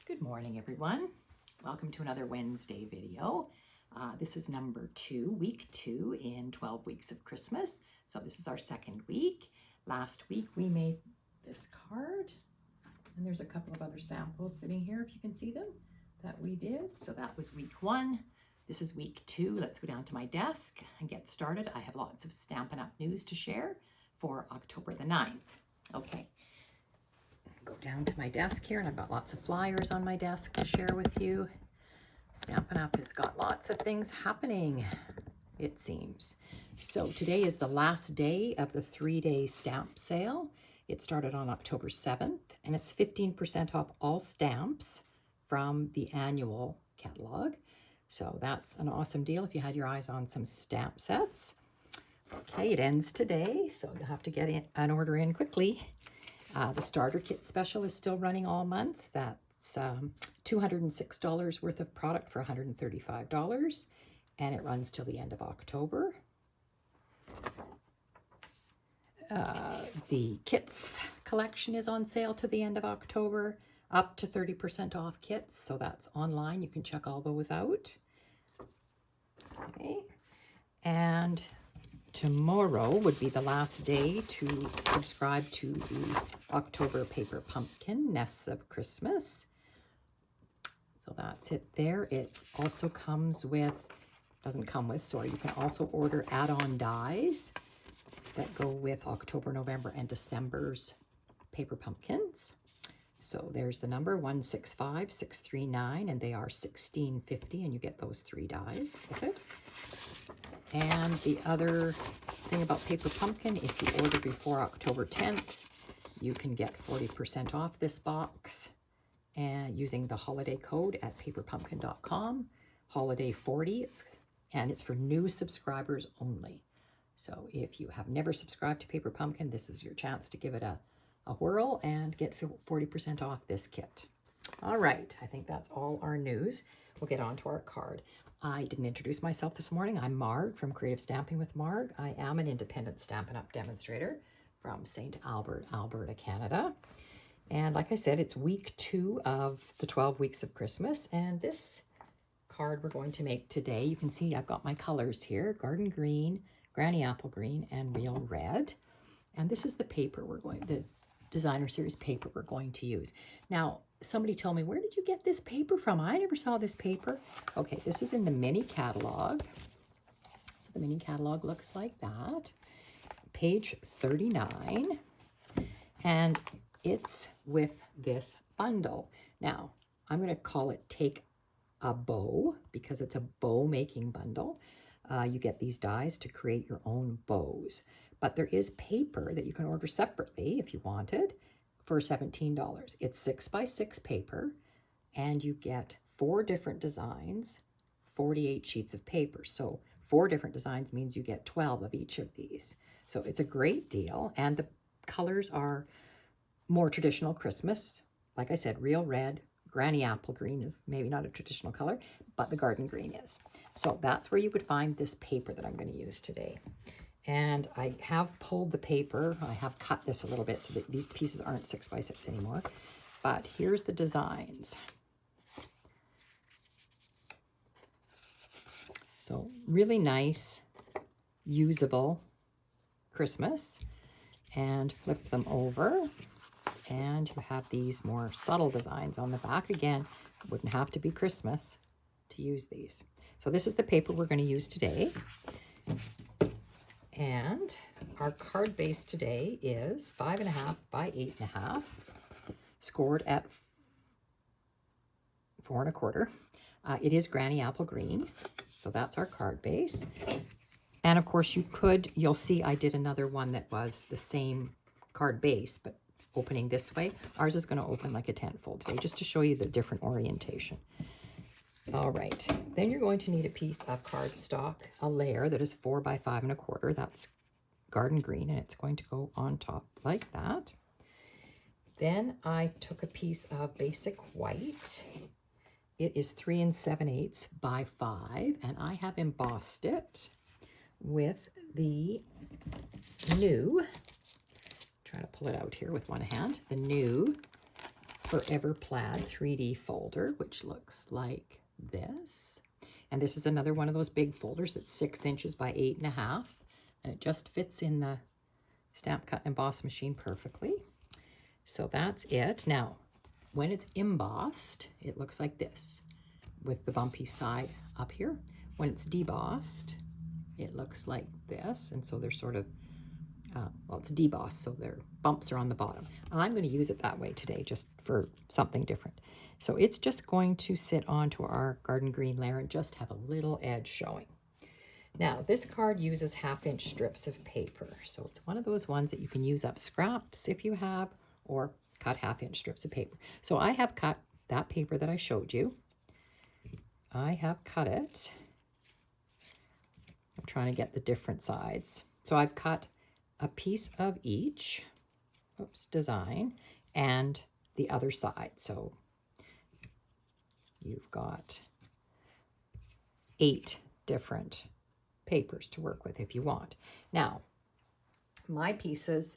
Good morning, everyone. Welcome to another Wednesday video. This is number 2, week 2 in 12 weeks of Christmas. So this is our second week. Last week we made this card, and there's a couple of other samples sitting here, if you can see them, that we did. So that was week 1. This is week 2. Let's go down to my desk and get started. I have lots of Stampin' Up! News to share for October the 9th. Okay. Go down to my desk here, and I've got lots of flyers on my desk to share with you. Stampin' Up! Has got lots of things happening, it seems. So today is the last day of the 3-day stamp sale. It started on October 7th, and it's 15% off all stamps from the annual catalog. So that's an awesome deal if you had your eyes on some stamp sets. Okay, it ends today, so you'll have to get an order in quickly. The starter kit special is still running all month. That's $206 worth of product for $135, and it runs till the end of October. The kits collection is on sale to the end of October, up to 30% off kits, so that's online. You can check all those out. Okay, and tomorrow would be the last day to subscribe to the October Paper Pumpkin Nests of Christmas. So that's it there. It also comes with, you can also order add-on dies that go with October, November, and December's Paper Pumpkins. So there's the number 165639, and they are $16.50, and you get those 3 dies with it. And the other thing about Paper Pumpkin, if you order before October 10th, you can get 40% off this box and using the holiday code at paperpumpkin.com, holiday40, and it's for new subscribers only. So if you have never subscribed to Paper Pumpkin, this is your chance to give it a whirl and get 40% off this kit. All right, I think that's all our news. We'll get on to our card. I didn't introduce myself this morning. I'm Marg from Creative Stamping with Marg. I am an independent Stampin' Up! Demonstrator from St. Albert, Alberta, Canada. And like I said, it's week 2 of the 12 weeks of Christmas. And this card we're going to make today, you can see I've got my colors here, Garden Green, Granny Apple Green, and Real Red. And this is the paper the designer series paper we're going to use. Now, somebody told me, where did you get this paper from? I never saw this paper. Okay, this is in the mini catalog. So the mini catalog looks like that. Page 39. And it's with this bundle. Now, I'm going to call it Take a Bow because it's a bow making bundle. You get these dies to create your own bows. But there is paper that you can order separately if you wanted for $17. It's 6x6 paper, and you get 4 different designs, 48 sheets of paper. So 4 different designs means you get 12 of each of these. So it's a great deal, and the colors are more traditional Christmas. Like I said, Real Red, Granny Apple Green is maybe not a traditional color, but the Garden Green is. So that's where you would find this paper that I'm going to use today. And I have pulled the paper. I have cut this a little bit so that these pieces aren't 6x6 anymore. But here's the designs. So really nice, usable Christmas. And flip them over. And you have these more subtle designs on the back. Again, it wouldn't have to be Christmas to use these. So this is the paper we're going to use today. And our card base today is 5.5 by 8.5, scored at 4 1/4. It is Granny Apple Green, so that's our card base. And of course you'll see I did another one that was the same card base, but opening this way. Ours is going to open like a 10-fold today, just to show you the different orientation. All right, then you're going to need a piece of cardstock, a layer that is 4 by 5 1/4. That's Garden Green, and it's going to go on top like that. Then I took a piece of basic white. It is 3 7/8 by 5, and I have embossed it with the new, try to pull it out here with one hand, the new Forever Plaid 3D folder, which looks like this. And this is another one of those big folders that's 6 inches by 8.5. And it just fits in the Stamp Cut and Emboss machine perfectly. So that's it. Now, when it's embossed, it looks like this with the bumpy side up here. When it's debossed, it looks like this. And so they're sort of, well, it's debossed, so their bumps are on the bottom. And I'm going to use it that way today just for something different. So it's just going to sit onto our garden green layer and just have a little edge showing. Now, this card uses 1/2-inch strips of paper. So it's one of those ones that you can use up scraps if you have, or cut 1/2-inch strips of paper. So I have cut that paper that I showed you. I have cut it. I'm trying to get the different sides. So I've cut a piece of each, design, and the other side. So you've got 8 different papers to work with if you want. Now, my pieces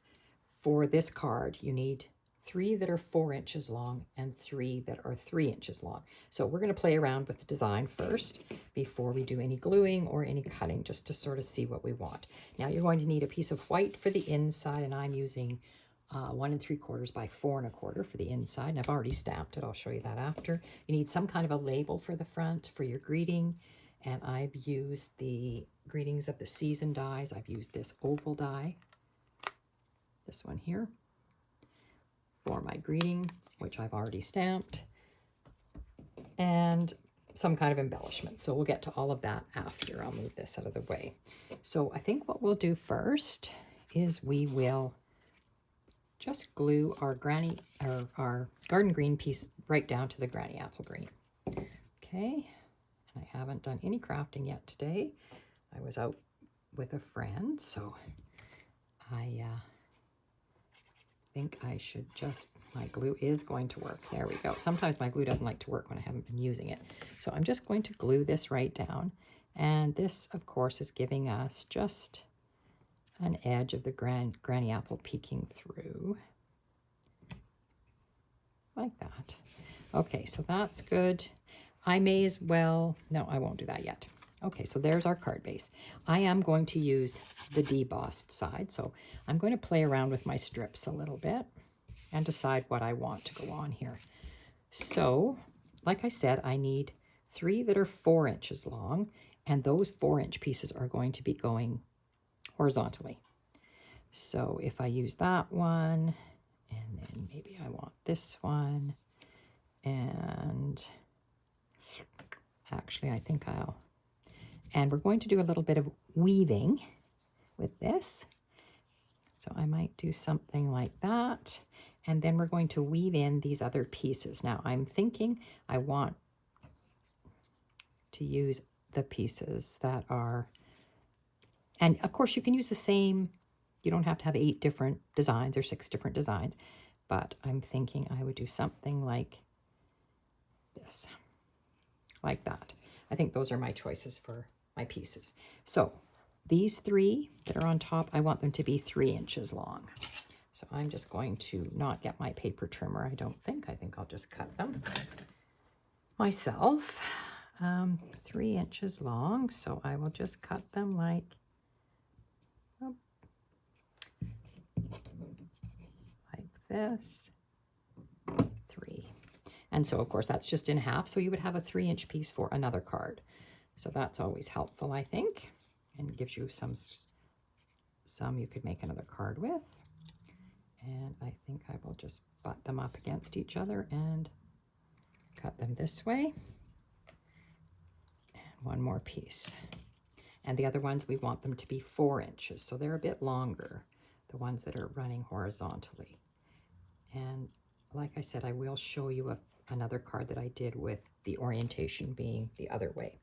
for this card, you need 3 that are 4 inches long and 3 that are 3 inches long. So we're going to play around with the design first before we do any gluing or any cutting, just to sort of see what we want. Now you're going to need a piece of white for the inside, and I'm using 1 3/4 by 4 1/4 for the inside, and I've already stamped it. I'll show you that after. You need some kind of a label for the front for your greeting, and I've used the Greetings of the Season dies. I've used this oval die, this one here, for my greeting, which I've already stamped, and some kind of embellishment. So we'll get to all of that after. I'll move this out of the way. So I think what we'll do first is we will just glue our garden green piece right down to the granny apple green. Okay, and I haven't done any crafting yet today. I was out with a friend, so I think I should just, my glue is going to work. There we go. Sometimes my glue doesn't like to work when I haven't been using it. So I'm just going to glue this right down. And this, of course, is giving us just an edge of the granny apple peeking through. Like that. Okay, so that's good. I may as well, no, I won't do that yet. Okay, so there's our card base. I am going to use the debossed side, so I'm going to play around with my strips a little bit and decide what I want to go on here. So, like I said, I need 3 that are 4 inches long, and those 4-inch pieces are going to be going horizontally. So if I use that one, and then maybe I want this one, and actually I think and we're going to do a little bit of weaving with this. So I might do something like that. And then we're going to weave in these other pieces. Now I'm thinking I want to use the pieces that are, and of course you can use the same, you don't have to have 8 different designs or 6 different designs, but I'm thinking I would do something like this, like that. I think those are my choices for my pieces. So these 3 that are on top, I want them to be 3 inches long. So I'm just going to not get my paper trimmer, I don't think. I think I'll just cut them myself. 3 inches long, so I will just cut them like, this, 3. And so, of course, that's just in half. So you would have a 3-inch piece for another card. So that's always helpful, I think, and gives you some you could make another card with. And I think I will just butt them up against each other and cut them this way. And one more piece. And the other ones, we want them to be 4 inches. So they're a bit longer, the ones that are running horizontally. And like I said, I will show you another card that I did with the orientation being the other way.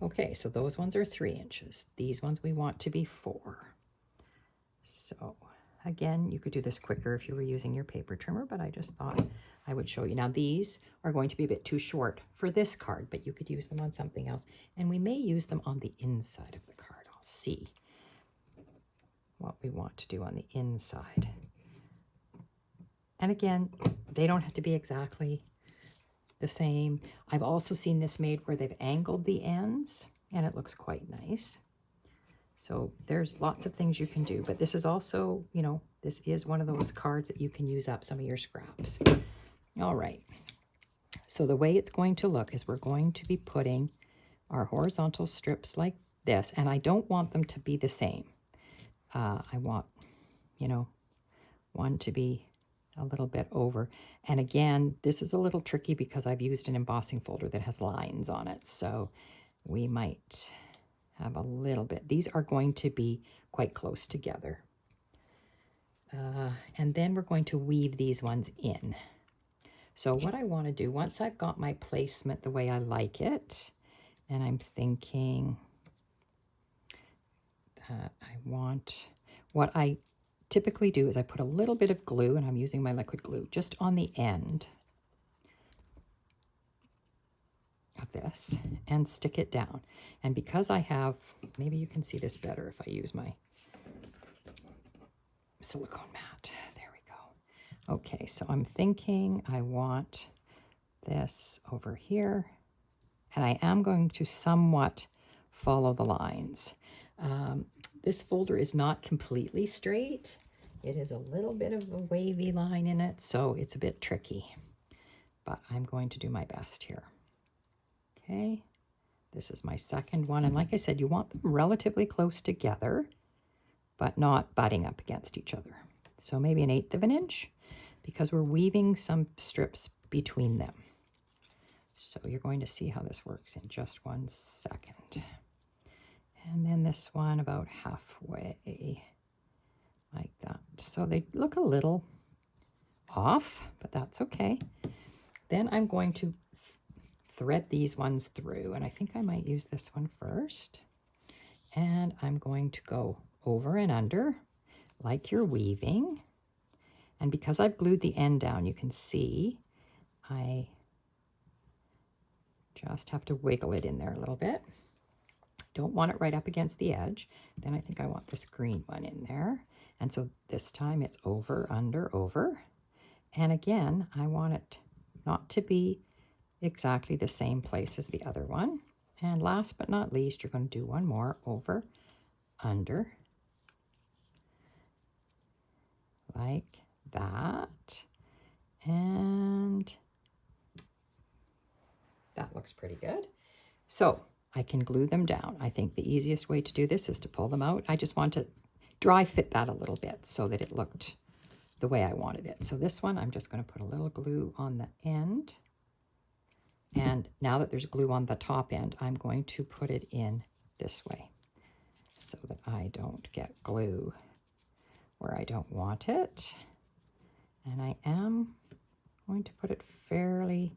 Okay, so those ones are 3 inches. These ones we want to be 4. So again, you could do this quicker if you were using your paper trimmer, but I just thought I would show you. Now these are going to be a bit too short for this card, but you could use them on something else. And we may use them on the inside of the card. I'll see what we want to do on the inside. And again, They don't have to be exactly the same. I've also seen this made where they've angled the ends, and it looks quite nice. So there's lots of things you can do, but this is also, you know, this is one of those cards that you can use up some of your scraps. All right. So the way it's going to look is we're going to be putting our horizontal strips like this, and I don't want them to be the same. I want, you know, one to be a little bit over. And again, this is a little tricky because I've used an embossing folder that has lines on it. So we might have a little bit. These are going to be quite close together. And then we're going to weave these ones in. So what I want to do, once I've got my placement the way I like it, and I'm thinking that I want, what I typically do is I put a little bit of glue, and I'm using my liquid glue, just on the end of this and stick it down. And because I have, maybe you can see this better if I use my silicone mat. There we go. Okay, so I'm thinking I want this over here, and I am going to somewhat follow the lines. This folder is not completely straight. It is a little bit of a wavy line in it, so it's a bit tricky, but I'm going to do my best here. Okay, this is my second one, and like I said, you want them relatively close together, but not butting up against each other. So maybe 1/8 of an inch, because we're weaving some strips between them. So you're going to see how this works in just 1 second. And then this one about halfway, like that. So they look a little off, but that's okay. Then I'm going to thread these ones through, and I think I might use this one first. And I'm going to go over and under like you're weaving. And because I've glued the end down, you can see I just have to wiggle it in there a little bit. Don't want it right up against the edge. Then I think I want this green one in there. And so this time it's over, under, over. And again, I want it not to be exactly the same place as the other one. And last but not least, you're going to do one more, over, under, like that. And that looks pretty good. So I can glue them down. I think the easiest way to do this is to pull them out. I just want to dry fit that a little bit so that it looked the way I wanted it. So this one, I'm just going to put a little glue on the end. And now that there's glue on the top end, I'm going to put it in this way so that I don't get glue where I don't want it. And I am going to put it fairly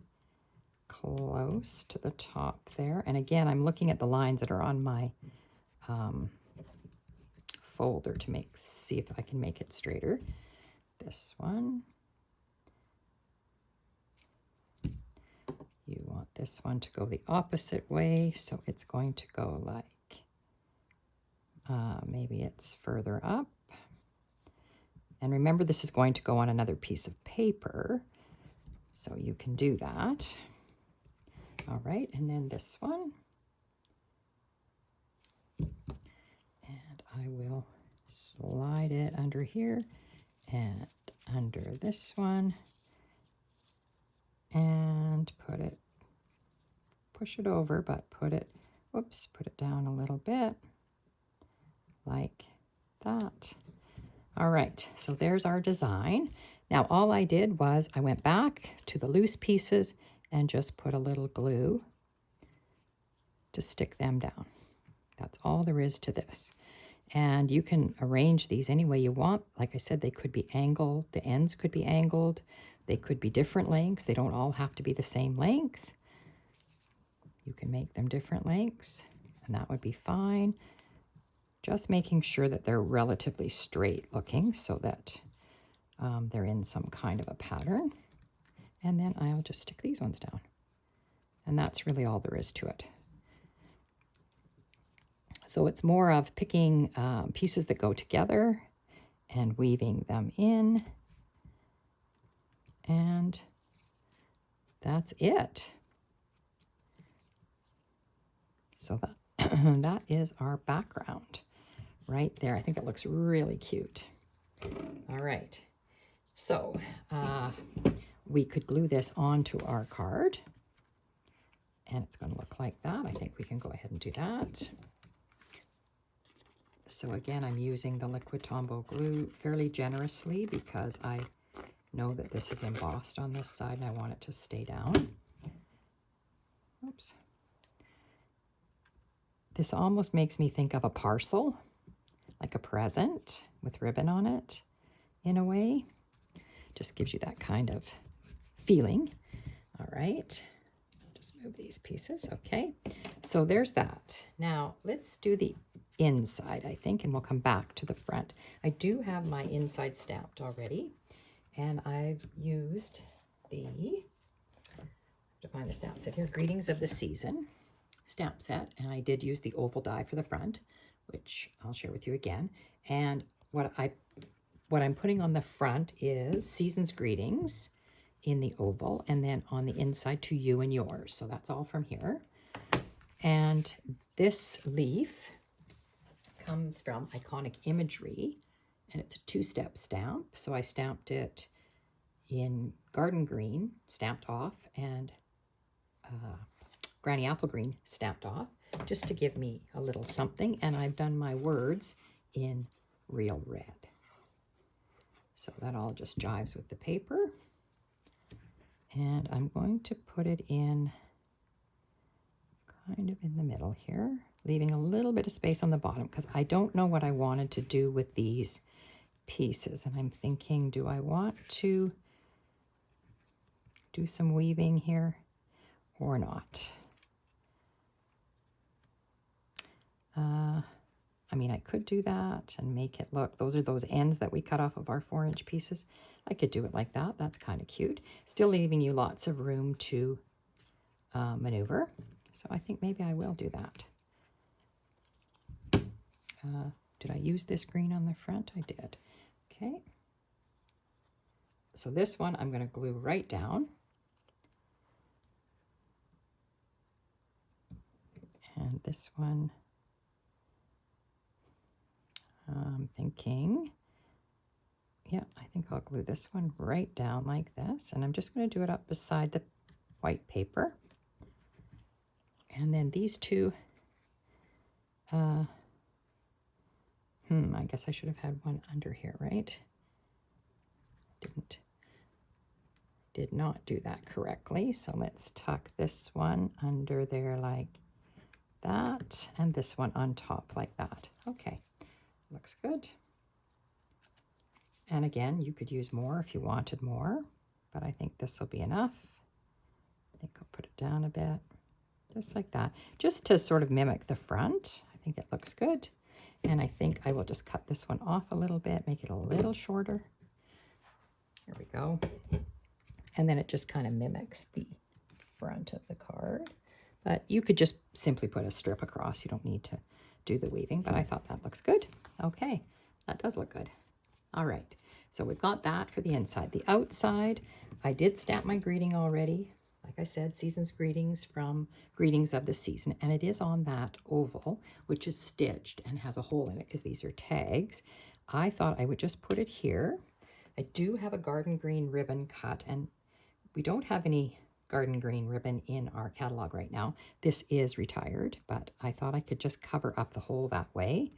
close to the top there. And again, I'm looking at the lines that are on my folder to see if I can make it straighter. This one. You want this one to go the opposite way, so it's going to go like, maybe it's further up. And remember, this is going to go on another piece of paper, so you can do that. All right, and then this one. And I will slide it under here and under this one and push it over, but put it down a little bit like that. All right, so there's our design. Now all I did was I went back to the loose pieces and just put a little glue to stick them down. That's all there is to this. And you can arrange these any way you want. Like I said, they could be angled. The ends could be angled. They could be different lengths. They don't all have to be the same length. You can make them different lengths, and that would be fine. Just making sure that they're relatively straight looking so that they're in some kind of a pattern. And then I'll just stick these ones down. And that's really all there is to it. So it's more of picking pieces that go together and weaving them in And that's it. So that, that is our background right there. I think it looks really cute. All right. So we could glue this onto our card. And it's going to look like that. I think we can go ahead and do that. So again, I'm using the liquid Tombow glue fairly generously because I know that this is embossed on this side and I want it to stay down. Oops. This almost makes me think of a parcel, like a present with ribbon on it in a way. Just gives you that kind of feeling. All right. Just move these pieces. Okay. So there's that. Now let's do the inside, I think, and we'll come back to the front. I do have my inside stamped already, and I've used the, to find the stamp set here, Greetings of the Season stamp set, and I did use the oval die for the front, which I'll share with you again. And what I'm putting on the front is Season's Greetings in the oval, and then on the inside, to you and yours. So that's all from here. And this leaf comes from Iconic Imagery, and it's a two-step stamp. So I stamped it in garden green, stamped off, and granny apple green stamped off, just to give me a little something. And I've done my words in real red. So that all just jives with the paper. And I'm going to put it in kind of in the middle here, leaving a little bit of space on the bottom because I don't know what I wanted to do with these pieces. And I'm thinking, do I want to do some weaving here or not? I mean, I could do that and make it look, those are those ends that we cut off of our 4-inch pieces. I could do it like that. That's kind of cute. Still leaving you lots of room to maneuver. So I think maybe I will do that. Did I use this green on the front? I did. Okay. So this one I'm going to glue right down. And this one, I'm thinking, yeah, I think I'll glue this one right down like this. And I'm just going to do it up beside the white paper. And then these two, I guess I should have had one under here, right? Did not do that correctly. So let's tuck this one under there like that, and this one on top like that. Okay, looks good. And again, you could use more if you wanted more, but I think this will be enough. I think I'll put it down a bit, just like that, just to sort of mimic the front. I think it looks good. And I think I will just cut this one off a little bit, make it a little shorter. There we go. And then it just kind of mimics the front of the card. But you could just simply put a strip across. You don't need to do the weaving, but I thought that looks good. Okay, that does look good. All right, so we've got that for the inside. The outside, I did stamp my greeting already. Like I said, Season's Greetings from Greetings of the Season, and it is on that oval, which is stitched and has a hole in it because these are tags. I thought I would just put it here. I do have a garden green ribbon cut, and we don't have any garden green ribbon in our catalog right now. This is retired, but I thought I could just cover up the hole that way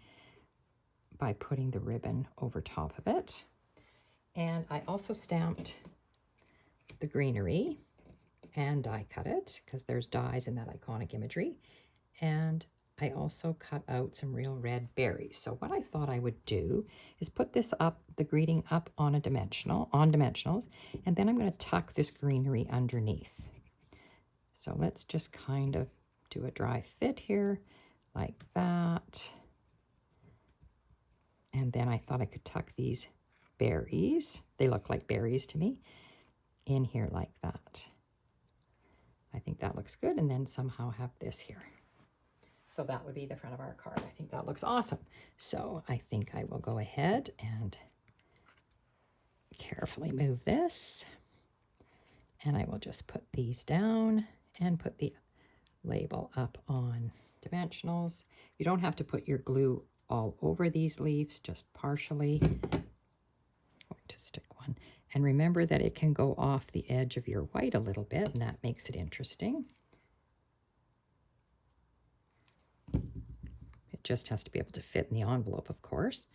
by putting the ribbon over top of it. And I also stamped the greenery and die cut it because there's dies in that Iconic Imagery. And I also cut out some real red berries. So what I thought I would do is put this up, the greeting up on dimensionals, and then I'm going to tuck this greenery underneath. So let's just kind of do a dry fit here like that. And then I thought I could tuck these berries, they look like berries to me, in here like that. I think that looks good. And then somehow have this here. So that would be the front of our card. I think that looks awesome. So I think I will go ahead and carefully move this. And I will just put these down and put the label up on dimensionals. You don't have to put your glue all over these leaves, just partially. I'm going to stick one. And remember that it can go off the edge of your white a little bit, and that makes it interesting. It just has to be able to fit in the envelope, of course,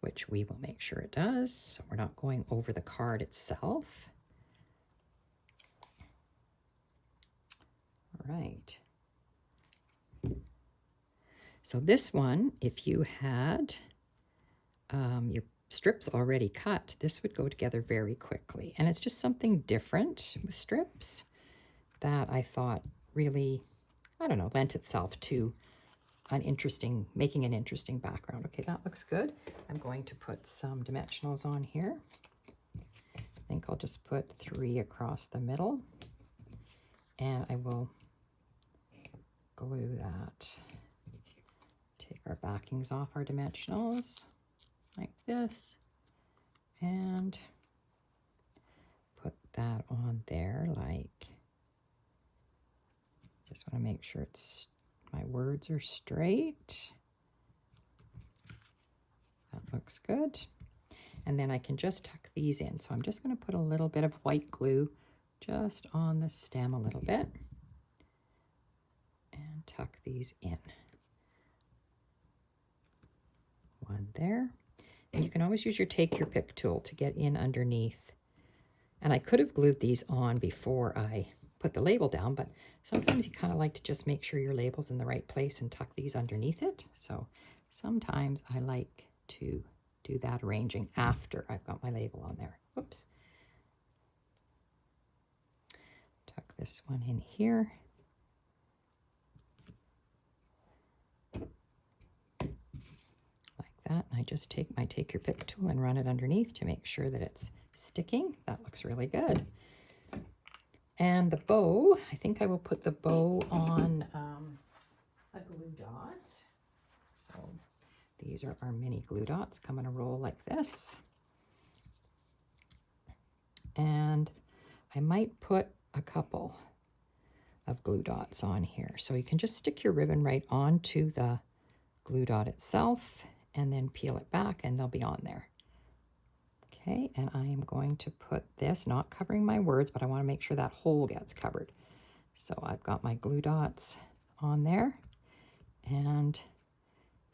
which we will make sure it does. So we're not going over the card itself. All right. So this one, if you had your strips already cut, this would go together very quickly. And it's just something different with strips that I thought really, I don't know, lent itself to making an interesting background. Okay, that looks good. I'm going to put some dimensionals on here. I think I'll just put 3 across the middle, and I will glue that. Take our backings off our dimensionals like this, and put that on there. Like, just want to make sure my words are straight. That looks good. And then I can just tuck these in. So I'm just going to put a little bit of white glue just on the stem a little bit and tuck these in. One there. And you can always use your take your pick tool to get in underneath. And I could have glued these on before I put the label down, but sometimes you kind of like to just make sure your label's in the right place and tuck these underneath it. So sometimes I like to do that arranging after I've got my label on there. Whoops. Tuck this one in here. That, and I just take my take your pick tool and run it underneath to make sure that it's sticking. That looks really good. And the bow, I think I will put the bow on a glue dot. So these are our mini glue dots, come in a roll like this. And I might put a couple of glue dots on here. So you can just stick your ribbon right onto the glue dot itself and then peel it back and they'll be on there. Okay, and I am going to put this, not covering my words, but I want to make sure that hole gets covered. So I've got my glue dots on there, and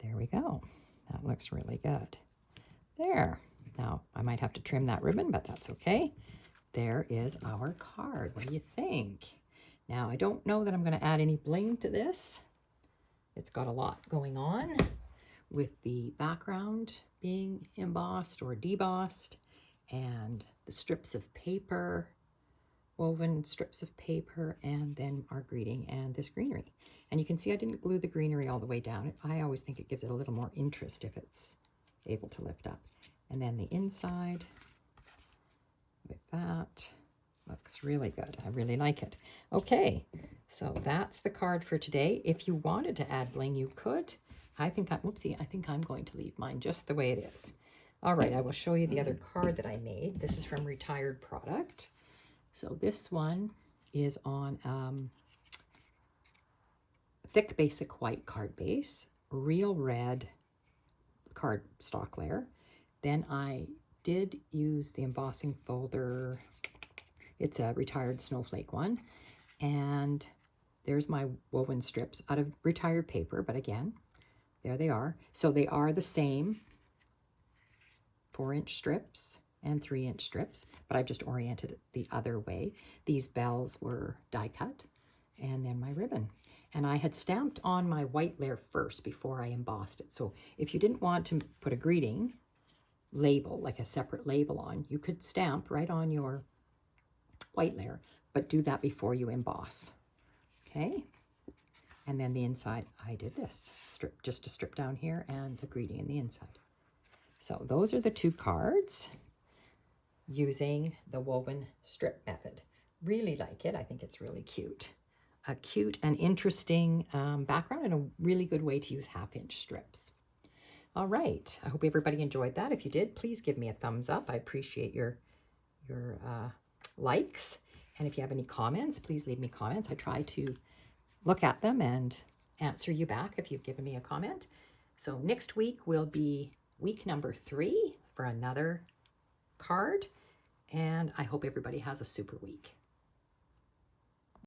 there we go. That looks really good. There. Now, I might have to trim that ribbon, but that's okay. There is our card. What do you think? Now, I don't know that I'm going to add any bling to this. It's got a lot going on, with the background being embossed or debossed, and the strips of paper, woven strips of paper, and then our greeting and this greenery. And you can see I didn't glue the greenery all the way down. I always think it gives it a little more interest if it's able to lift up. And then the inside with that looks really good. I really like it. Okay, so that's the card for today. If you wanted to add bling, you could. I think I'm going to leave mine just the way it is. All right, I will show you the other card that I made. This is from Retired Product. So this one is on thick basic white card base, real red card stock layer. Then I did use the embossing folder. It's a Retired Snowflake one. And there's my woven strips out of retired paper, but again, there they are. So they are the same 4-inch strips and 3-inch strips, but I've just oriented it the other way. These bells were die cut, and then my ribbon. And I had stamped on my white layer first before I embossed it. So if you didn't want to put a greeting label, like a separate label on, you could stamp right on your white layer, but do that before you emboss. Okay. And then the inside, I did this strip, just a strip down here and a greeting in the inside. So those are the 2 cards using the woven strip method. Really like it. I think it's really cute. A cute and interesting background, and a really good way to use 1/2-inch strips. All right. I hope everybody enjoyed that. If you did, please give me a thumbs up. I appreciate your likes. And if you have any comments, please leave me comments. I try to look at them and answer you back if you've given me a comment. So next week will be week number 3 for another card. And I hope everybody has a super week.